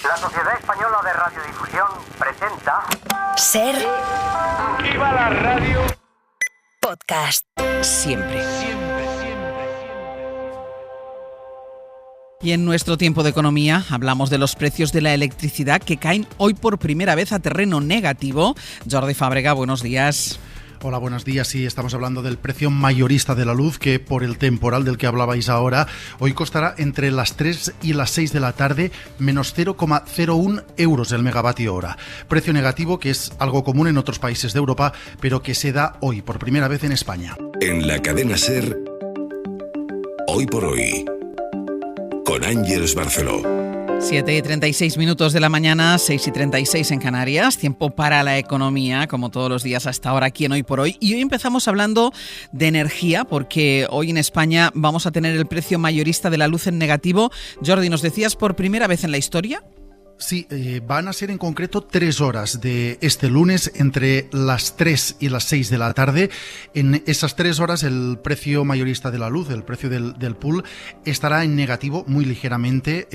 La Sociedad Española de Radiodifusión presenta... Ser... ¡Viva la radio! Podcast. Siempre. Y en nuestro tiempo de economía hablamos de los precios de la electricidad que caen hoy por primera vez a terreno negativo. Jordi Fàbrega, buenos días. Hola, buenos días. Sí, estamos hablando del precio mayorista de la luz, que por el temporal del que hablabais ahora, hoy costará entre las 3 y las 6 de la tarde menos 0,01 euros el megavatio hora. Precio negativo que es algo común en otros países de Europa, pero que se da hoy por primera vez en España. En la cadena SER, Hoy por Hoy, con Ángeles Barceló. 7:36 de la mañana, 6:36 en Canarias, tiempo para la economía, como todos los días hasta ahora aquí en Hoy por Hoy. Y hoy empezamos hablando de energía, porque hoy en España vamos a tener el precio mayorista de la luz en negativo. Jordi, ¿nos decías por primera vez en la historia? Sí, van a ser en concreto 3 horas de este lunes entre las 3 y las 6 de la tarde. En esas 3 horas el precio mayorista de la luz, el precio del pool, estará en negativo muy ligeramente,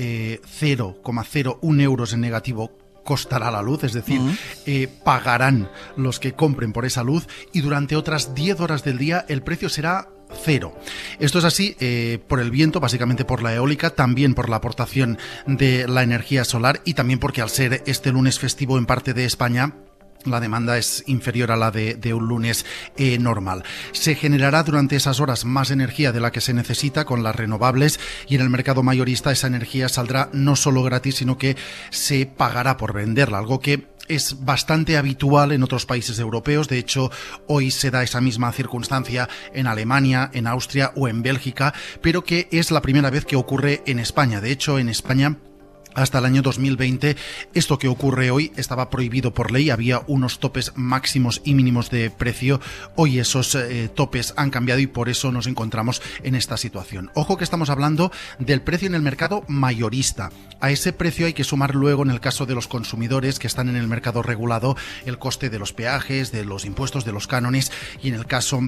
0,01 euros en negativo costará la luz, es decir, pagarán los que compren por esa luz, y durante otras 10 horas del día el precio será 0. Esto es así por el viento, básicamente por la eólica, también por la aportación de la energía solar y también porque al ser este lunes festivo en parte de España, la demanda es inferior a la de un lunes normal. Se generará durante esas horas más energía de la que se necesita con las renovables, y en el mercado mayorista esa energía saldrá no solo gratis, sino que se pagará por venderla, algo que es bastante habitual en otros países europeos. De hecho, hoy se da esa misma circunstancia en Alemania, en Austria o en Bélgica, pero que es la primera vez que ocurre en España. De hecho, en España, hasta el año 2020, esto que ocurre hoy estaba prohibido por ley, había unos topes máximos y mínimos de precio. Hoy esos topes han cambiado y por eso nos encontramos en esta situación. Ojo que estamos hablando del precio en el mercado mayorista. A ese precio hay que sumar luego, en el caso de los consumidores que están en el mercado regulado, el coste de los peajes, de los impuestos, de los cánones, y en el caso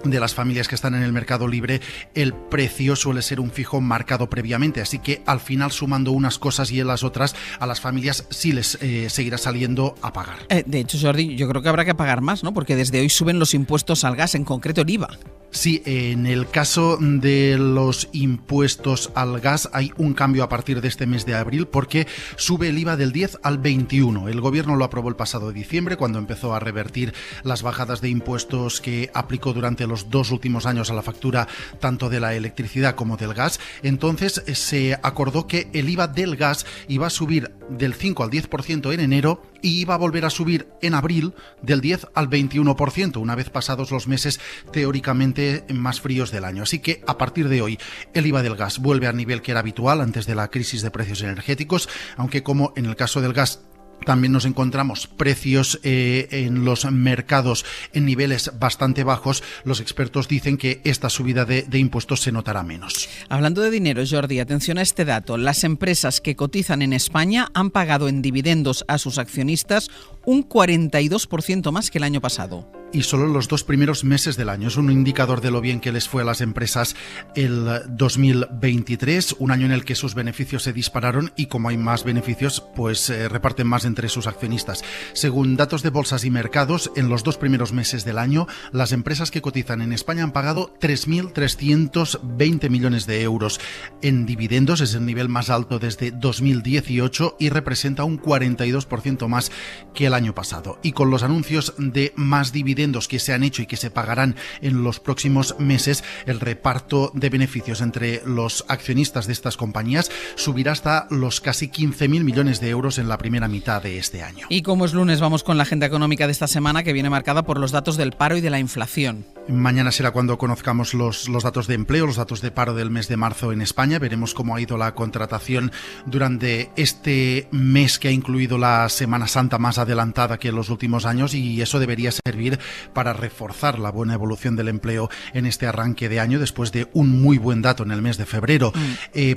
de las familias que están en el mercado libre, el precio suele ser un fijo marcado previamente, así que al final, sumando unas cosas y en las otras, a las familias sí les seguirá saliendo a pagar. De hecho, Jordi, yo creo que habrá que pagar más, ¿no? Porque desde hoy suben los impuestos al gas, en concreto el IVA. Sí, en el caso de los impuestos al gas hay un cambio a partir de este mes de abril, porque sube el IVA del 10 al 21. El gobierno lo aprobó el pasado diciembre, cuando empezó a revertir las bajadas de impuestos que aplicó durante los 2 últimos años a la factura tanto de la electricidad como del gas. Entonces se acordó que el IVA del gas iba a subir del 5 al 10% en enero y iba a volver a subir en abril del 10 al 21%, una vez pasados los meses teóricamente más fríos del año. Así que a partir de hoy el IVA del gas vuelve al nivel que era habitual antes de la crisis de precios energéticos, aunque como en el caso del gas también nos encontramos precios en los mercados en niveles bastante bajos, los expertos dicen que esta subida de impuestos se notará menos. Hablando de dinero, Jordi, atención a este dato. Las empresas que cotizan en España han pagado en dividendos a sus accionistas un 42% más que el año pasado. Y solo los 2 primeros meses del año. Es un indicador de lo bien que les fue a las empresas el 2023, un año en el que sus beneficios se dispararon y, como hay más beneficios, pues reparten más entre sus accionistas. Según datos de bolsas y mercados, en los 2 primeros meses del año, las empresas que cotizan en España han pagado 3.320 millones de euros en dividendos. Es el nivel más alto desde 2018 y representa un 42% más que el año pasado. Y con los anuncios de más dividendos que se han hecho y que se pagarán en los próximos meses, el reparto de beneficios entre los accionistas de estas compañías subirá hasta los casi 15.000 millones de euros en la primera mitad de este año. Y como es lunes, vamos con la agenda económica de esta semana, que viene marcada por los datos del paro y de la inflación. Mañana será cuando conozcamos los datos de empleo, los datos de paro del mes de marzo en España. Veremos cómo ha ido la contratación durante este mes, que ha incluido la Semana Santa más adelantada que en los últimos años, y eso debería servir para reforzar la buena evolución del empleo en este arranque de año, después de un muy buen dato en el mes de febrero.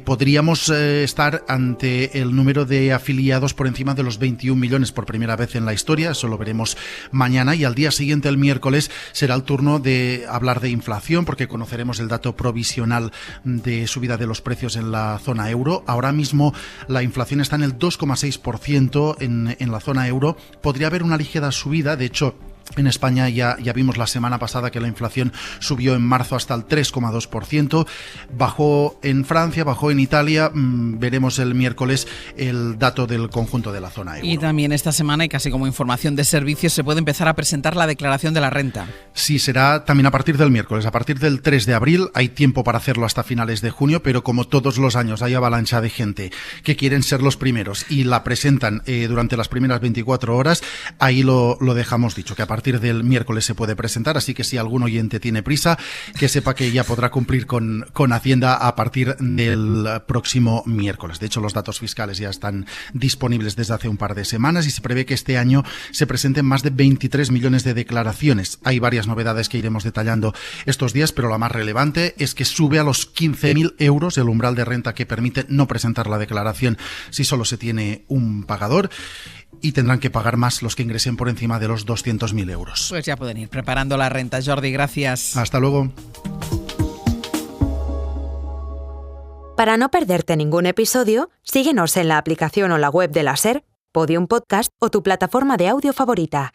Podríamos estar ante el número de afiliados por encima de los 21 millones por primera vez en la historia. Eso lo veremos mañana, y al día siguiente, el miércoles, será el turno de hablar de inflación porque conoceremos el dato provisional de subida de los precios en la zona euro. Ahora mismo la inflación está en el 2,6% en la zona euro. Podría haber una ligera subida, de hecho, en España ya vimos la semana pasada que la inflación subió en marzo hasta el 3,2%, bajó en Francia, bajó en Italia, veremos el miércoles el dato del conjunto de la zona euro. Y también esta semana, y casi como información de servicios, se puede empezar a presentar la declaración de la renta. Sí, será también a partir del miércoles, a partir del 3 de abril, hay tiempo para hacerlo hasta finales de junio, pero como todos los años hay avalancha de gente que quieren ser los primeros y la presentan durante las primeras 24 horas, ahí lo dejamos dicho, que a partir del miércoles se puede presentar, así que si algún oyente tiene prisa, que sepa que ya podrá cumplir con Hacienda a partir del próximo miércoles. De hecho, los datos fiscales ya están disponibles desde hace un par de semanas y se prevé que este año se presenten más de 23 millones de declaraciones. Hay varias novedades que iremos detallando estos días, pero la más relevante es que sube a los 15.000 euros el umbral de renta que permite no presentar la declaración si solo se tiene un pagador. Y tendrán que pagar más los que ingresen por encima de los 200.000 euros. Pues ya pueden ir preparando la renta. Jordi, gracias. Hasta luego. Para no perderte ningún episodio, síguenos en la aplicación o la web de la SER, Podium Podcast o tu plataforma de audio favorita.